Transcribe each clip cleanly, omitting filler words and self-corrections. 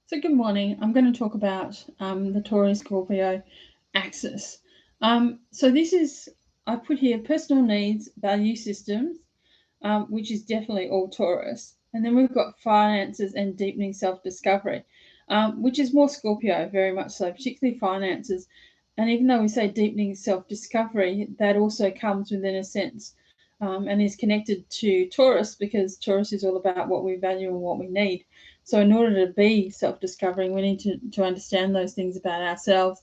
So good morning. I'm going to talk about the Taurus Scorpio axis. So this is, I put here personal needs, value systems, which is definitely all Taurus. And then we've got finances and deepening self-discovery, which is more Scorpio, very much so, particularly finances. And even though we say deepening self-discovery, that also comes within a sense and is connected to Taurus, because Taurus is all about what we value and what we need. So in order to be self-discovering, we need to understand those things about ourselves.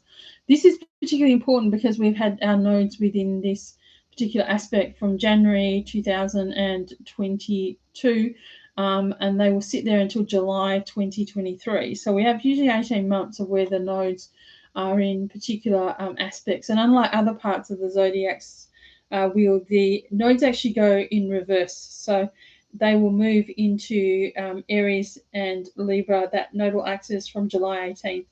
This is particularly important because we've had our nodes within this particular aspect from January 2022, and they will sit there until July 2023. So we have usually 18 months of where the nodes are in particular aspects. And unlike other parts of the zodiac's wheel, the nodes actually go in reverse. So they will move into Aries and Libra, that nodal axis, from July 18th.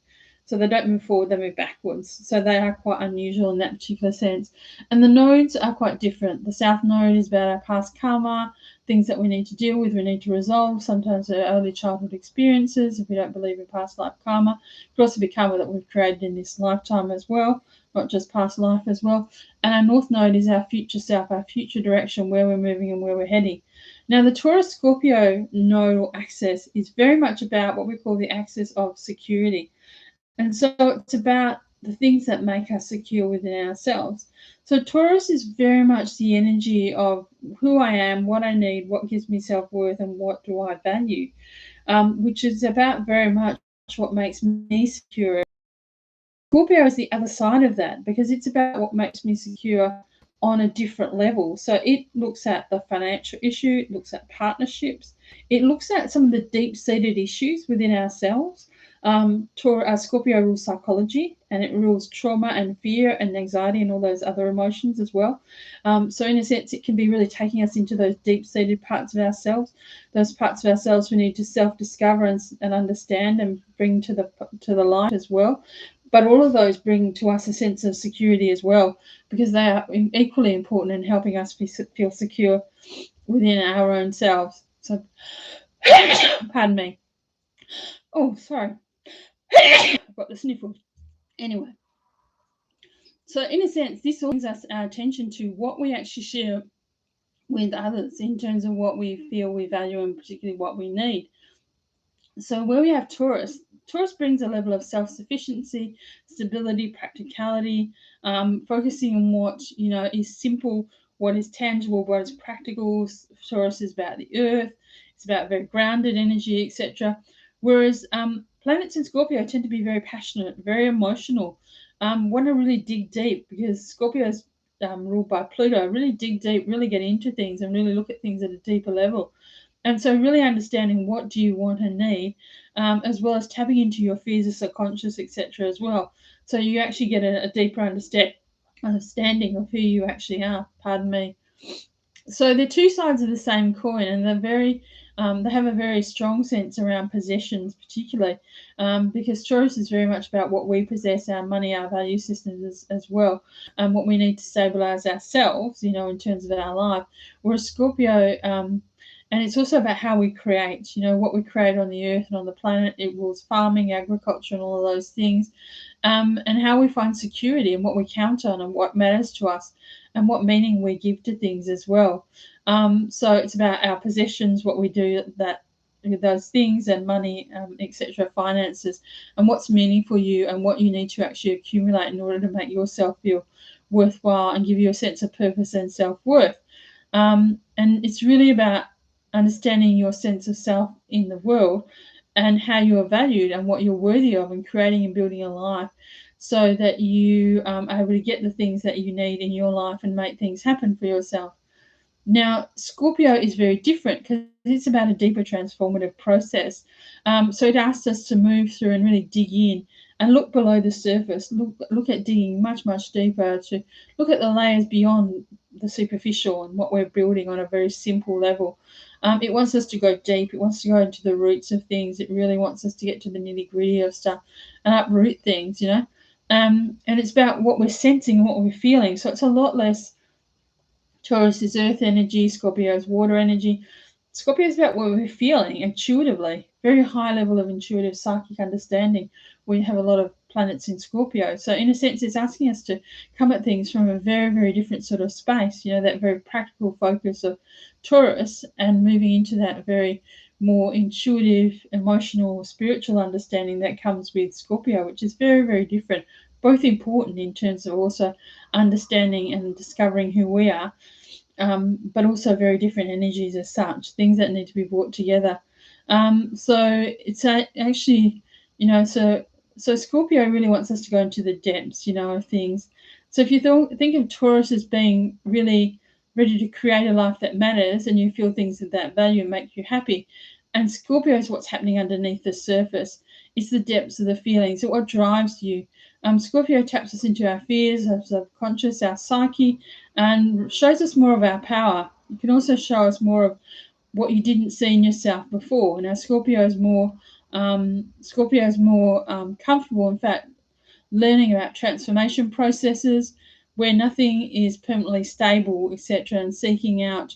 So they don't move forward, they move backwards. So they are quite unusual in that particular sense. And the nodes are quite different. The South Node is about our past karma, things that we need to deal with, we need to resolve. Sometimes our early childhood experiences, if we don't believe in past life karma. It could also be karma that we've created in this lifetime as well, not just past life as well. And our North Node is our future self, our future direction, where we're moving and where we're heading. Now, the Taurus Scorpio nodal axis is very much about what we call the axis of security. And so it's about the things that make us secure within ourselves. So Taurus is very much the energy of who I am, what I need, what gives me self-worth, and what do I value, which is about very much what makes me secure. Scorpio is the other side of that, because it's about what makes me secure on a different level. So it looks at the financial issue, it looks at partnerships, it looks at some of the deep-seated issues within ourselves. Scorpio rules psychology, and it rules trauma and fear and anxiety and all those other emotions as well. So in a sense, it can be really taking us into those deep-seated parts of ourselves, those parts of ourselves we need to self-discover and understand and bring to the light as well. But all of those bring to us a sense of security as well, because they are equally important in helping us feel secure within our own selves. So, pardon me. Oh, sorry. I've got the sniffles. Anyway, so in a sense, this all brings us our attention to what we actually share with others in terms of what we feel we value and particularly what we need. So where we have Taurus, Taurus brings a level of self-sufficiency, stability, practicality, focusing on what is simple, what is tangible, what is practical. Taurus is about the earth, it's about very grounded energy, etc. Whereas planets in Scorpio tend to be very passionate, very emotional, want to really dig deep, because Scorpio is ruled by Pluto. Really dig deep, really get into things, and really look at things at a deeper level. And so really understanding what do you want and need, as well as tapping into your fears of subconscious, etc. as well. So you actually get a deeper understanding of who you actually are. Pardon me. So they're two sides of the same coin, and they have a very strong sense around possessions, particularly because Taurus is very much about what we possess, our money, our value systems as well, what we need to stabilize ourselves, in terms of our life. Whereas Scorpio, and it's also about how we create, what we create on the earth and on the planet. It rules farming, agriculture, and all of those things, and how we find security and what we count on and what matters to us and what meaning we give to things as well. So it's about our possessions, what we do with those things, and money, etc., finances, and what's meaningful you and what you need to actually accumulate in order to make yourself feel worthwhile and give you a sense of purpose and self-worth. And it's really about understanding your sense of self in the world and how you are valued and what you're worthy of, and creating and building a life so that you are able to get the things that you need in your life and make things happen for yourself. Now, Scorpio is very different because it's about a deeper transformative process. So it asks us to move through and really dig in and look below the surface, look at digging much, much deeper, to look at the layers beyond the superficial and what we're building on a very simple level. It wants us to go deep. It wants to go into the roots of things. It really wants us to get to the nitty-gritty of stuff and uproot things, and it's about what we're sensing and what we're feeling. So it's a lot less. Taurus is earth energy, Scorpio is water energy. Scorpio is about what we're feeling intuitively. very high level of intuitive psychic understanding. We have a lot of planets in Scorpio. So in a sense, it's asking us to come at things from a very, very different sort of space, that very practical focus of Taurus, and moving into that very more intuitive, emotional, spiritual understanding that comes with Scorpio, which is very, very different, both important in terms of also understanding and discovering who we are, but also very different energies as such, things that need to be brought together. So it's actually, so Scorpio really wants us to go into the depths, of things. So if you think of Taurus as being really ready to create a life that matters, and you feel things of that value and make you happy, and Scorpio is what's happening underneath the surface. It's the depths of the feelings, so what drives you. Scorpio taps us into our fears, our subconscious, our psyche, and shows us more of our power. It can also show us more of what you didn't see in yourself before. Now, Scorpio is more comfortable, in fact, learning about transformation processes where nothing is permanently stable, etc., and seeking out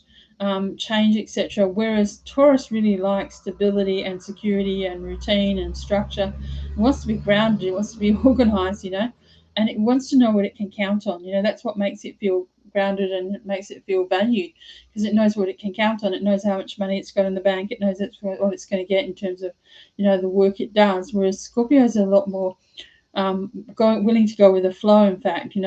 change, etc. Whereas Taurus really likes stability and security and routine and structure. It wants to be grounded, it wants to be organized, and it wants to know what it can count on. That's what makes it feel grounded and it makes it feel valued, because it knows what it can count on. It knows how much money it's got in the bank. It knows what it's going to get in terms of, the work it does. Whereas Scorpio is a lot more willing to go with the flow, in fact,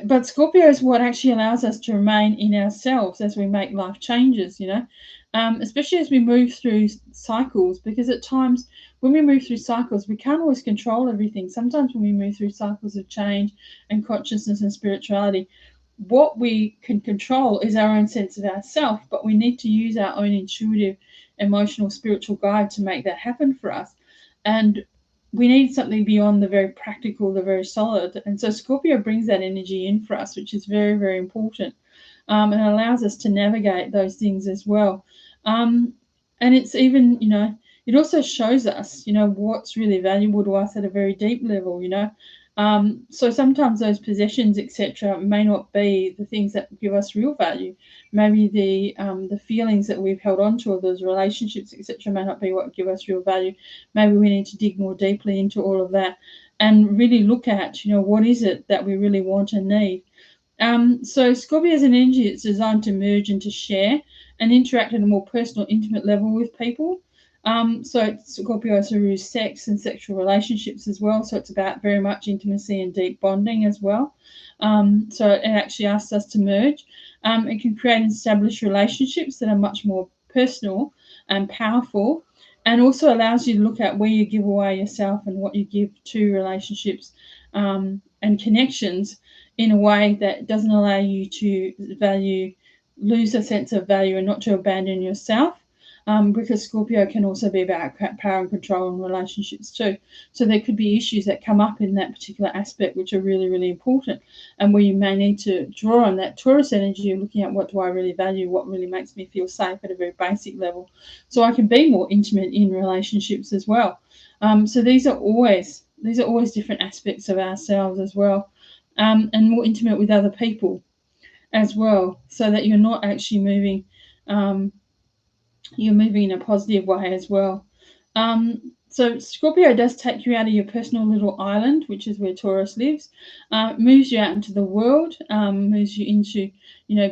but Scorpio is what actually allows us to remain in ourselves as we make life changes, especially as we move through cycles, because at times when we move through cycles, we can't always control everything. Sometimes when we move through cycles of change and consciousness and spirituality, what we can control is our own sense of ourself, but we need to use our own intuitive, emotional, spiritual guide to make that happen for us. And we need something beyond the very practical, the very solid. And so Scorpio brings that energy in for us, which is very, very important, and allows us to navigate those things as well. And it's even, it also shows us, what's really valuable to us at a very deep level, so sometimes those possessions, etc., may not be the things that give us real value. Maybe the feelings that we've held on to, or those relationships, etc., may not be what give us real value. Maybe we need to dig more deeply into all of that and really look at, what is it that we really want and need. So Scorpio is an energy that's designed to merge and to share and interact at a more personal, intimate level with people. So Scorpio also rules sex and sexual relationships as well. So it's about very much intimacy and deep bonding as well. So it actually asks us to merge. It can create and establish relationships that are much more personal and powerful, and also allows you to look at where you give away yourself and what you give to relationships and connections in a way that doesn't allow you to lose a sense of value and not to abandon yourself. Because Scorpio can also be about power and control in relationships too. So there could be issues that come up in that particular aspect which are really, really important, and where you may need to draw on that Taurus energy of looking at what do I really value, what really makes me feel safe at a very basic level, so I can be more intimate in relationships as well. So these are always different aspects of ourselves as well, and more intimate with other people as well, so that you're not actually moving. You're moving in a positive way as well. So Scorpio does take you out of your personal little island, which is where Taurus lives, moves you out into the world, moves you into,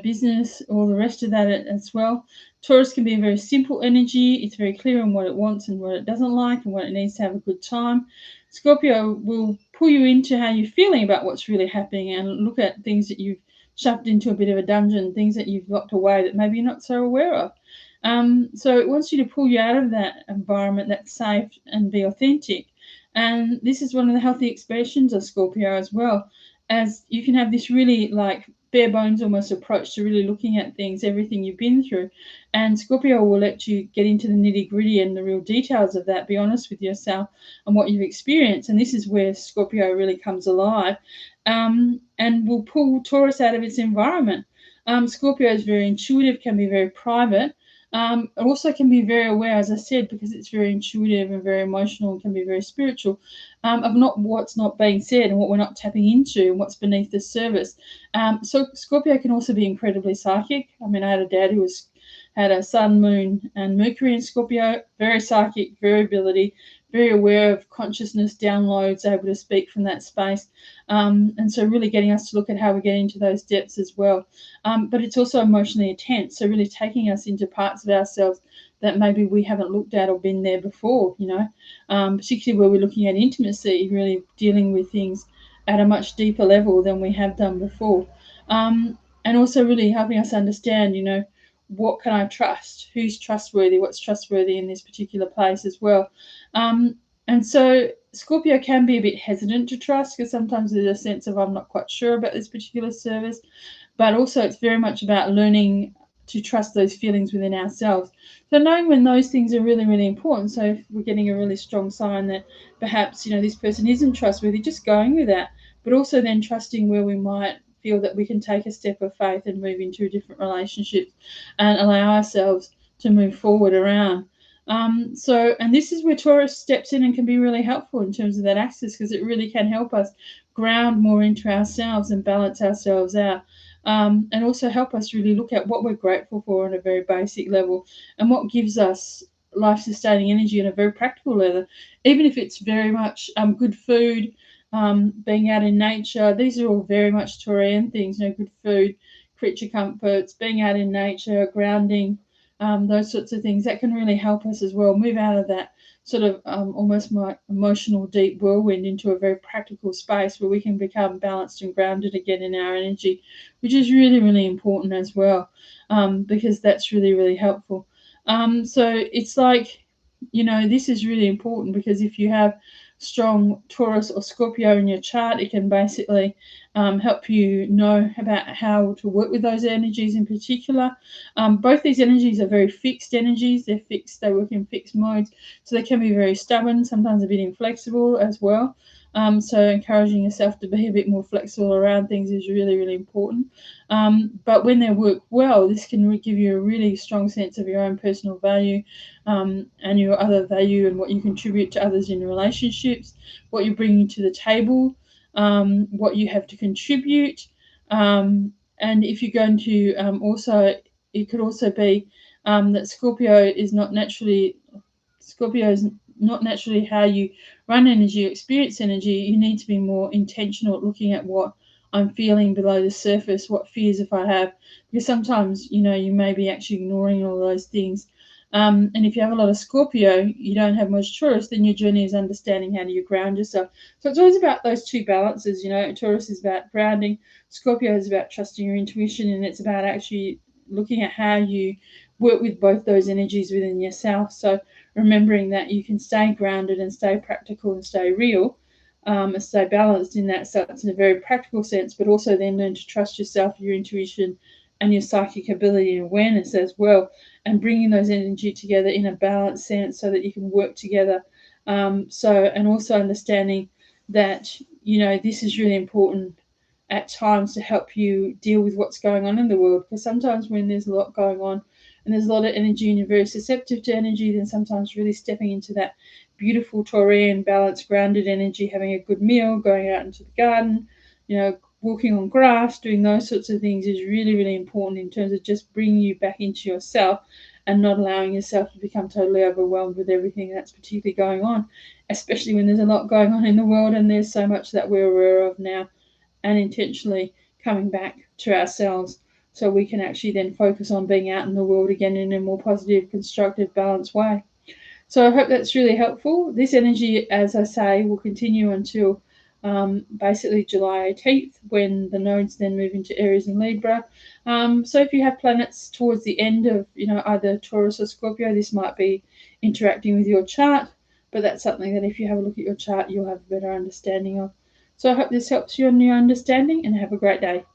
business, all the rest of that as well. Taurus can be a very simple energy. It's very clear on what it wants and what it doesn't like and what it needs to have a good time. Scorpio will pull you into how you're feeling about what's really happening and look at things that you've shoved into a bit of a dungeon, things that you've locked away that maybe you're not so aware of. So it wants you to pull you out of that environment that's safe and be authentic. And this is one of the healthy expressions of Scorpio as well, as you can have this really like bare bones almost approach to really looking at things, everything you've been through. And Scorpio will let you get into the nitty gritty and the real details of that, be honest with yourself and what you've experienced. And this is where Scorpio really comes alive, and will pull Taurus out of its environment. Scorpio is very intuitive, can be very private. It also can be very aware, as I said, because it's very intuitive and very emotional and can be very spiritual, of not what's not being said and what we're not tapping into and what's beneath the surface. So Scorpio can also be incredibly psychic. I mean, I had a dad who had a Sun, Moon, and Mercury in Scorpio. Very psychic, variability, very aware of consciousness, downloads, able to speak from that space. And so really getting us to look at how we get into those depths as well. But it's also emotionally intense, so really taking us into parts of ourselves that maybe we haven't looked at or been there before, particularly where we're looking at intimacy, really dealing with things at a much deeper level than we have done before. And also really helping us understand, what can I trust? Who's trustworthy? What's trustworthy in this particular place as well? And so Scorpio can be a bit hesitant to trust because sometimes there's a sense of I'm not quite sure about this particular service, but also it's very much about learning to trust those feelings within ourselves. So knowing when those things are really, really important. So if we're getting a really strong sign that perhaps, this person isn't trustworthy, just going with that, but also then trusting where we might feel that we can take a step of faith and move into a different relationship and allow ourselves to move forward around. And this is where Taurus steps in and can be really helpful in terms of that axis, because it really can help us ground more into ourselves and balance ourselves out. And also help us really look at what we're grateful for on a very basic level and what gives us life-sustaining energy on a very practical level, even if it's very much good food, being out in nature. These are all very much Taurian things, good food, creature comforts, being out in nature, grounding, those sorts of things that can really help us as well move out of that sort of almost emotional deep whirlwind into a very practical space where we can become balanced and grounded again in our energy, which is really, really important as well, because that's really, really helpful. So it's like, this is really important because if you have strong Taurus or Scorpio in your chart, it can basically help you know about how to work with those energies in particular. Both these energies are very fixed energies. They're fixed, they work in fixed modes, so they can be very stubborn, sometimes a bit inflexible as well. So encouraging yourself to be a bit more flexible around things is really, really important. But when they work well, this can give you a really strong sense of your own personal value, and your other value and what you contribute to others in relationships, what you're bringing to the table, what you have to contribute. And if you're going to also, it could also be that Scorpio is not naturally how you run energy, experience energy. You need to be more intentional at looking at what I'm feeling below the surface, what fears if I have, because sometimes, you may be actually ignoring all those things. And if you have a lot of Scorpio, you don't have much Taurus, then your journey is understanding how do you ground yourself. So it's always about those two balances. Taurus is about grounding, Scorpio is about trusting your intuition, and it's about actually looking at how you work with both those energies within yourself. So remembering that you can stay grounded and stay practical and stay real, and stay balanced in that sense, in a very practical sense, but also then learn to trust yourself, your intuition, and your psychic ability and awareness as well, and bringing those energy together in a balanced sense so that you can work together. And also understanding that, this is really important at times to help you deal with what's going on in the world. Because sometimes when there's a lot going on and there's a lot of energy and you're very susceptible to energy, then sometimes really stepping into that beautiful Taurian, balanced, grounded energy, having a good meal, going out into the garden, walking on grass, doing those sorts of things is really, really important in terms of just bringing you back into yourself and not allowing yourself to become totally overwhelmed with everything that's particularly going on, especially when there's a lot going on in the world and there's so much that we're aware of now, and intentionally coming back to ourselves so we can actually then focus on being out in the world again in a more positive, constructive, balanced way. So I hope that's really helpful. This energy, as I say, will continue until basically July 18th, when the nodes then move into Aries and Libra. So if you have planets towards the end of, either Taurus or Scorpio, this might be interacting with your chart, but that's something that if you have a look at your chart, you'll have a better understanding of. So I hope this helps you in your understanding, and have a great day.